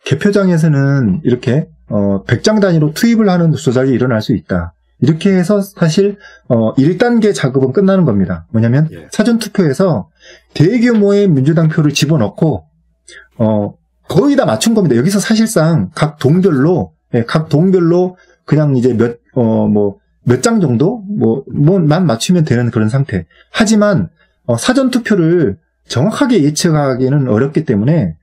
개표장에서는 이렇게 100장 단위로 투입을 하는 조작이 일어날 수 있다. 이렇게 해서 사실 1단계 작업은 끝나는 겁니다. 뭐냐면 사전투표에서 대규모의 민주당 표를 집어넣고 거의 다 맞춘 겁니다. 여기서 사실상 각 동별로 그냥 이제 몇 장 정도 만 맞추면 되는 그런 상태. 하지만 사전투표를 정확하게 예측하기는 어렵기 때문에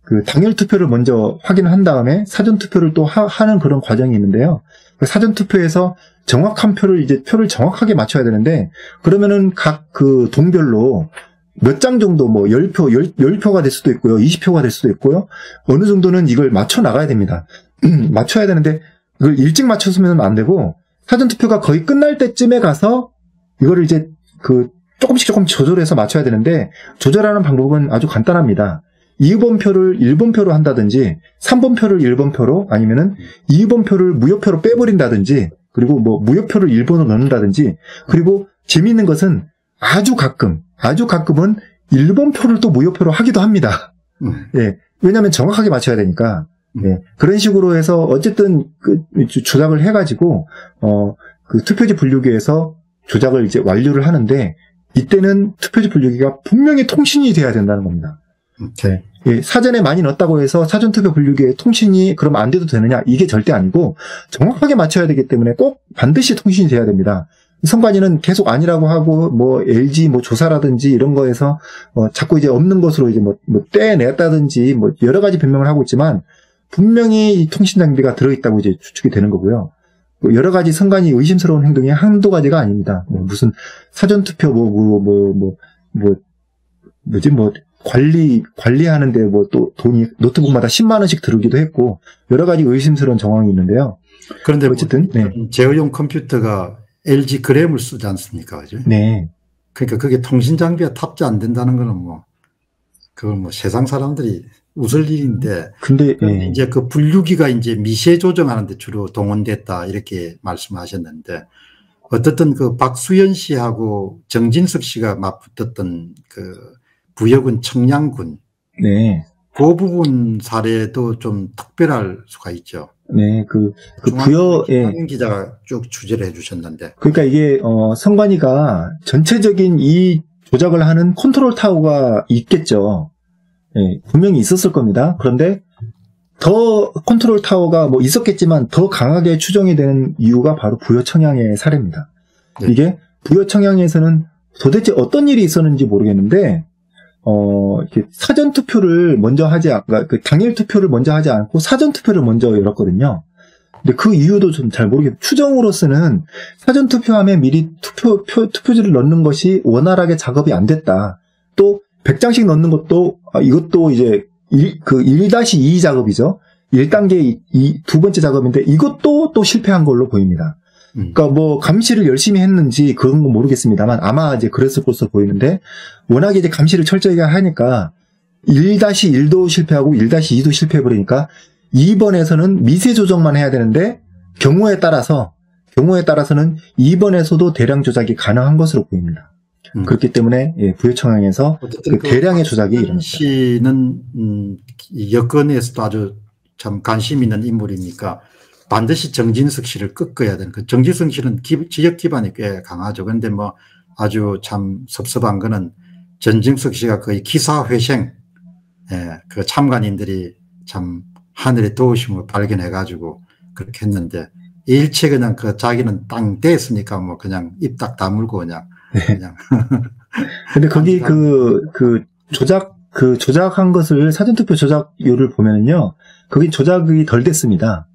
그 당일 투표를 먼저 확인한 다음에 사전 투표를 또 하는 그런 과정이 있는데요. 사전 투표에서 정확한 표를 정확하게 맞춰야 되는데, 그러면은 각 그 동별로 몇 장 정도 10표가 될 수도 있고요. 20표가 될 수도 있고요. 어느 정도는 이걸 맞춰 나가야 됩니다. 맞춰야 되는데 이걸 일찍 맞췄으면 안 되고, 사전 투표가 거의 끝날 때쯤에 가서 이거를 이제 조금씩 조절해서 맞춰야 되는데, 조절하는 방법은 아주 간단합니다. 2번표를 1번표로 한다든지 3번표를 1번표로, 아니면은 2번표를 무효표로 빼버린다든지, 그리고 무효표를 1번으로 넣는다든지, 그리고 재미있는 것은 아주 가끔은 1번표를 또 무효표로 하기도 합니다. 예. 왜냐하면 정확하게 맞춰야 되니까. 예. 그런 식으로 해서 어쨌든 조작을 해가지고 그 투표지 분류기에서 조작을 이제 완료를 하는데, 이때는 투표지 분류기가 분명히 통신이 돼야 된다는 겁니다. 네. 예, 사전에 많이 넣었다고 해서 사전투표 분류기에 통신이 그럼 안 돼도 되느냐? 이게 절대 아니고 정확하게 맞춰야 되기 때문에 꼭 반드시 통신이 돼야 됩니다. 선관위는 계속 아니라고 하고 LG 조사라든지 이런 거에서 자꾸 이제 없는 것으로 이제 떼냈다든지 여러 가지 변명을 하고 있지만, 분명히 통신 장비가 들어있다고 이제 추측이 되는 거고요. 여러 가지 선관위 의심스러운 행동이 한두 가지가 아닙니다. 무슨 사전투표 관리하는데 또 돈이 노트북마다 10만 원씩 들어오기도 했고, 여러 가지 의심스러운 정황이 있는데요. 그런데 어쨌든 제어용 컴퓨터가 LG 그램을 쓰지 않습니까? 그죠? 네. 그러니까 그게 통신 장비가 탑재 안 된다는 거는 그건 세상 사람들이 웃을 일인데. 근데 이제 그 분류기가 이제 미세 조정하는데 주로 동원됐다, 이렇게 말씀하셨는데, 어떻든 그 박수현 씨하고 정진석 씨가 맞붙었던 그 부여군 청량군. 네. 그 부분 사례도 좀 특별할 수가 있죠. 네, 그 부여, 기자가 쭉 취재를 해주셨는데. 그러니까 이게, 선관위가 전체적인 이 조작을 하는 컨트롤 타워가 있겠죠. 예, 분명히 있었을 겁니다. 그런데 더 컨트롤 타워가 있었겠지만 더 강하게 추정이 되는 이유가 바로 부여 청양의 사례입니다. 네. 이게 부여 청양에서는 도대체 어떤 일이 있었는지 모르겠는데, 이렇게 사전 투표를 먼저 그 당일 투표를 먼저 하지 않고 사전 투표를 먼저 열었거든요. 근데 그 이유도 좀 잘 모르겠어요. 추정으로서는 사전 투표함에 미리 투표지를 넣는 것이 원활하게 작업이 안 됐다. 또 100장씩 넣는 것도, 이것도 이제 1-2 작업이죠. 1단계 두 번째 작업인데, 이것도 또 실패한 걸로 보입니다. 그러니까 감시를 열심히 했는지 그런 건 모르겠습니다만, 아마 이제 그랬을 것으로 보이는데, 워낙에 이제 감시를 철저하게 하니까 1-1도 실패하고 1-2도 실패해버리니까 2번에서는 미세 조정만 해야 되는데, 경우에 따라서는 2번에서도 대량 조작이 가능한 것으로 보입니다. 그렇기 때문에 부여 청양에서 대량의 조작이 일어났다. 씨는 여권에서도 아주 참 관심 있는 인물이니까 반드시 정진석 씨를 꺾어야 되는. 그 정진석 씨는 지역 기반이 꽤 강하죠. 그런데 아주 참 섭섭한 거는 정진석 씨가 거의 기사회생, 그 참관인들이 참 하늘의 도우심을 발견해가지고 그렇게 했는데, 일체 그냥 자기는 땅 떼었으니까 그냥 입 딱 다물고 그냥. 근데 거기 조작한 것을, 사전투표 조작료를 보면은요, 거기 조작이 덜 됐습니다.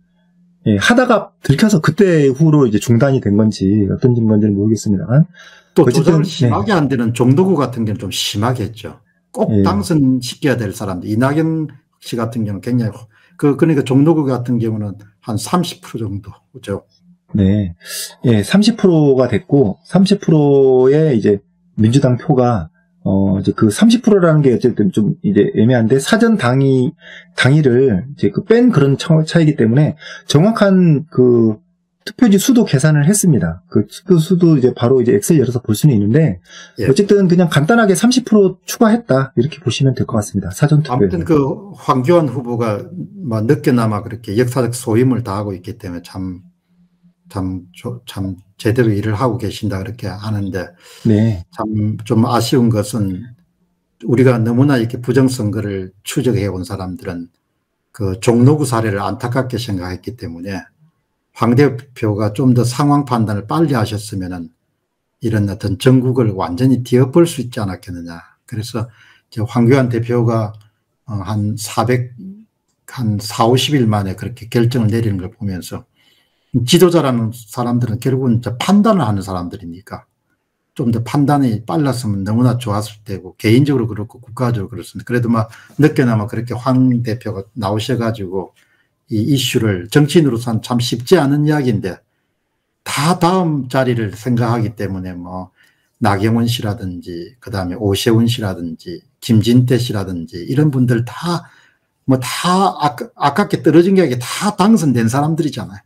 예, 하다가 들켜서 그때 후로 이제 중단이 된 건지 어떤 건지는 모르겠습니다만. 또 조작을 심하게 안 되는 종로구 같은 경우는 좀 심하게 했죠. 꼭 당선시켜야 될 사람들. 이낙연 씨 같은 경우는 굉장히, 그러니까 종로구 같은 경우는 한 30% 정도, 그죠? 네. 예, 30%가 됐고, 30%의 이제 민주당 표가, 이제 그 30%라는 게 어쨌든 좀 이제 애매한데, 사전 당일을 이제 뺀 그런 차이기 때문에 정확한 투표지 수도 계산을 했습니다. 그 투표 수도 이제 바로 이제 엑셀 열어서 볼 수는 있는데, 예. 어쨌든 그냥 간단하게 30% 추가했다. 이렇게 보시면 될 것 같습니다. 사전투표에. 아무튼 그 황교안 후보가 뭐 늦게나마 그렇게 역사적 소임을 다하고 있기 때문에 참 제대로 일을 하고 계신다 그렇게 하는데, 네. 참 좀 아쉬운 것은 우리가 너무나 이렇게 부정선거를 추적해 온 사람들은 그 종로구 사례를 안타깝게 생각했기 때문에 황 대표가 좀 더 상황 판단을 빨리 하셨으면은 이런 어떤 전국을 완전히 뒤엎을 수 있지 않았겠느냐. 그래서 이제 황교안 대표가 한 4, 50일 만에 그렇게 결정을 내리는 걸 보면서 지도자라는 사람들은 결국은 판단을 하는 사람들이니까 좀 더 판단이 빨랐으면 너무나 좋았을 테고, 개인적으로 그렇고 국가적으로 그렇습니다. 그래도 막 늦게나마 그렇게 황 대표가 나오셔가지고 이 이슈를, 정치인으로서는 참 쉽지 않은 이야기인데 다 다음 자리를 생각하기 때문에 뭐 나경원 씨라든지 그다음에 오세훈 씨라든지 김진태 씨라든지 이런 분들 다 아깝게 떨어진 게 아니라 다 당선된 사람들이잖아요.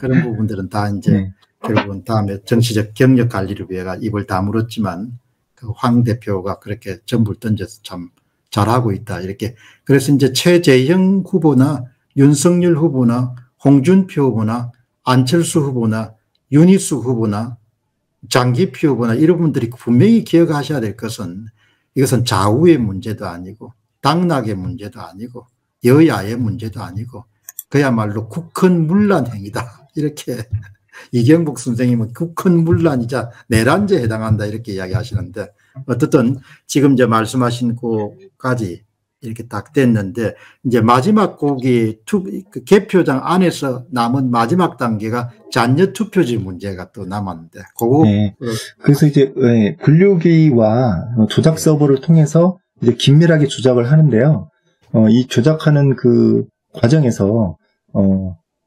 그런 부분들은 다 이제 네. 결국은 다음에 정치적 경력 관리를 위해 입을 다물었지만 그 황 대표가 그렇게 전부를 던져서 참 잘하고 있다. 이렇게. 그래서 이제 최재형 후보나 윤석열 후보나 홍준표 후보나 안철수 후보나 윤희숙 후보나 장기표 후보나 이런 분들이 분명히 기억하셔야 될 것은, 이것은 좌우의 문제도 아니고 당락의 문제도 아니고 여야의 문제도 아니고 그야말로 국헌 문란 행위다. 이렇게 이경복 선생님은 국헌 문란이자 내란죄에 해당한다 이렇게 이야기하시는데, 어떻든 지금 이제 말씀하신 거까지 이렇게 딱 됐는데, 이제 마지막 곡이 그 개표장 안에서 남은 마지막 단계가 잔여 투표지 문제가 또 남았는데, 그거. 네. 그래서 이제 분류기와 조작 서버를 통해서 이제 긴밀하게 조작을 하는데요. 이 조작하는 그 과정에서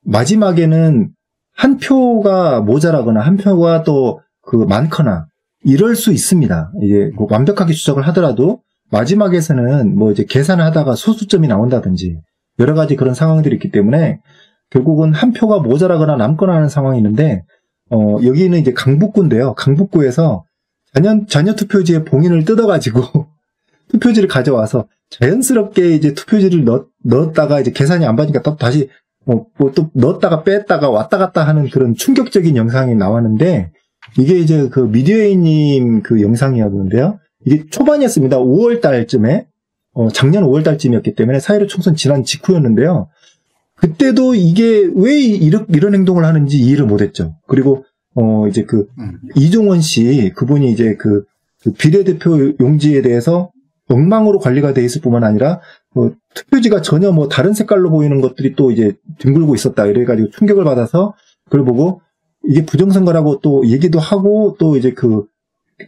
마지막에는 한 표가 모자라거나 한 표가 또 그 많거나 이럴 수 있습니다. 이게 뭐 완벽하게 조작을 하더라도 마지막에서는 뭐 이제 계산을 하다가 소수점이 나온다든지 여러 가지 그런 상황들이 있기 때문에 결국은 한 표가 모자라거나 남거나 하는 상황이 있는데, 여기는 이제 강북구인데요. 강북구에서 잔여 투표지에 봉인을 뜯어가지고 투표지를 가져와서 자연스럽게 이제 투표지를 넣었다가 이제 계산이 안 받으니까 또 다시 또 넣었다가 뺐다가 왔다 갔다 하는 그런 충격적인 영상이 나왔는데, 이게 이제 그 미디어에이님 그 영상이었는데요. 이게 초반이었습니다. 5월 달쯤에, 작년 5월 달쯤이었기 때문에 4.15 총선 지난 직후였는데요. 그때도 이게 왜 이런 행동을 하는지 이해를 못했죠. 그리고 이제 그 이종원 씨, 그분이 이제 그 비례대표 용지에 대해서 엉망으로 관리가 돼 있을 뿐만 아니라 투표지가 전혀 뭐 다른 색깔로 보이는 것들이 또 이제 뒹굴고 있었다 이래가지고 충격을 받아서 그걸 보고 이게 부정선거라고 또 얘기도 하고, 또 이제 그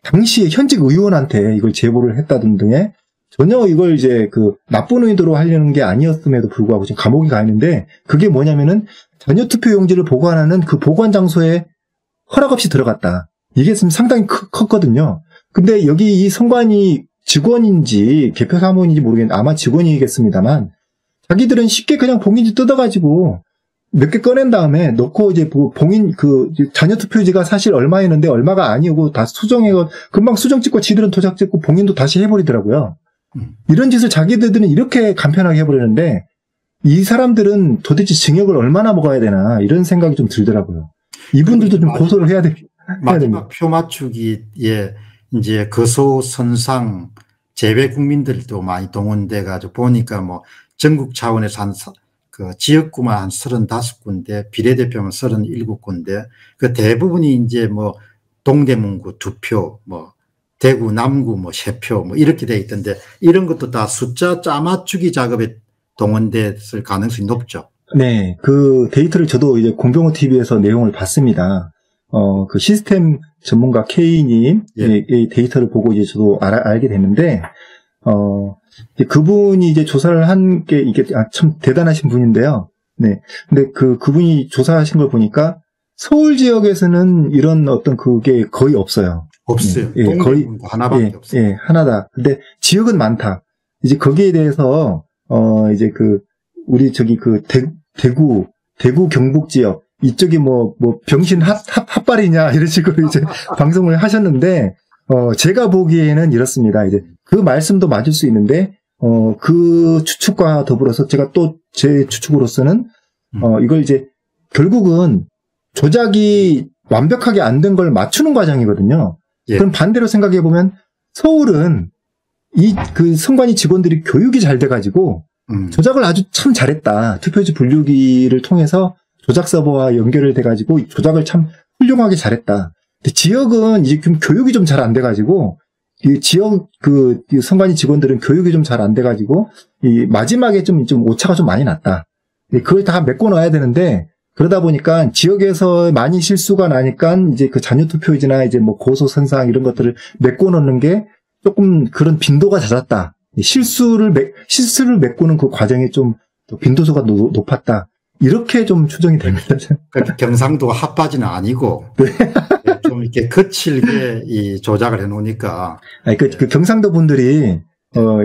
당시에 현직 의원한테 이걸 제보를 했다든 등에 전혀 이걸 이제 그 나쁜 의도로 하려는 게 아니었음에도 불구하고 지금 감옥에 가 있는데, 그게 뭐냐면은 잔여 투표 용지를 보관하는 그 보관 장소에 허락 없이 들어갔다. 이게 지금 상당히 컸거든요. 근데 여기 이 선관위 직원인지 개표 사무원인지 모르겠는데 아마 직원이겠습니다만, 자기들은 쉽게 그냥 봉인지 뜯어가지고 몇 개 꺼낸 다음에 넣고 이제 봉인 그 잔여 투표지가 사실 얼마였는데 얼마가 아니고 다 수정해서 금방 수정 찍고 지들은 도장 찍고 봉인도 다시 해버리더라고요. 이런 짓을 자기들은 이렇게 간편하게 해버리는데, 이 사람들은 도대체 징역을 얼마나 먹어야 되나 이런 생각이 좀 들더라고요. 이분들도 좀 고소를 해야 돼. 마지막 표 맞추기에 이제 거소, 선상, 재외 국민들도 많이 동원돼 가지고 보니까 뭐 전국 차원에서 그 지역구만 한 35군데, 비례대표만 37군데, 그 대부분이 이제 뭐 동대문구 2표, 뭐 대구 남구 뭐 3표 뭐 이렇게 돼 있던데, 이런 것도 다 숫자 짜맞추기 작업에 동원됐을 가능성이 높죠. 네, 그 데이터를 저도 이제 공병호 TV에서 내용을 봤습니다. 그 시스템 전문가 K님 의 데이터를 보고 이제 저도 알게 됐는데, 그분이 이제 조사를 한 게 이게 참 대단하신 분인데요. 네. 근데 그분이 조사하신 걸 보니까 서울 지역에서는 이런 어떤 그게 거의 없어요. 없어요. 예, 거의 하나밖에 없어요. 예, 하나다. 근데 지역은 많다. 이제 거기에 대해서 이제 우리 저기 대구 경북 지역 이쪽이 뭐 병신 핫발이냐 이런 식으로 이제 방송을 하셨는데 제가 보기에는 이렇습니다. 이제 그 말씀도 맞을 수 있는데 그 추측과 더불어서 제가 또 제 추측으로서는 이걸 이제 결국은 조작이 완벽하게 안 된 걸 맞추는 과정이거든요. 예. 그럼 반대로 생각해 보면 서울은 그 선관위 직원들이 교육이 잘 돼가지고 조작을 아주 참 잘했다. 투표지 분류기를 통해서 조작 서버와 연결을 돼가지고 조작을 참 훌륭하게 잘했다. 근데 지역은 이제 좀 교육이 좀 잘 안 돼가지고 이 지역 이 선관위 직원들은 교육이 좀 잘 안 돼가지고 이 마지막에 좀 오차가 좀 많이 났다. 그걸 다 메꿔 놔야 되는데 그러다 보니까 지역에서 많이 실수가 나니까 이제 그 잔여 투표지나 이제 뭐 고소 선상 이런 것들을 메꿔 놓는 게 조금 그런 빈도가 잦았다. 실수를 메꾸는 그 과정이 좀 빈도수가 높았다. 이렇게 좀 추정이 됩니다. 그러니까 경상도 핫바지는 아니고 네. 좀 이렇게 거칠게 이 조작을 해놓으니까. 아니, 그 경상도 분들이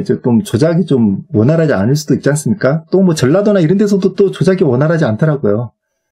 이제 좀 조작이 좀 원활하지 않을 수도 있지 않습니까? 또 뭐 전라도나 이런 데서도 또 조작이 원활하지 않더라고요.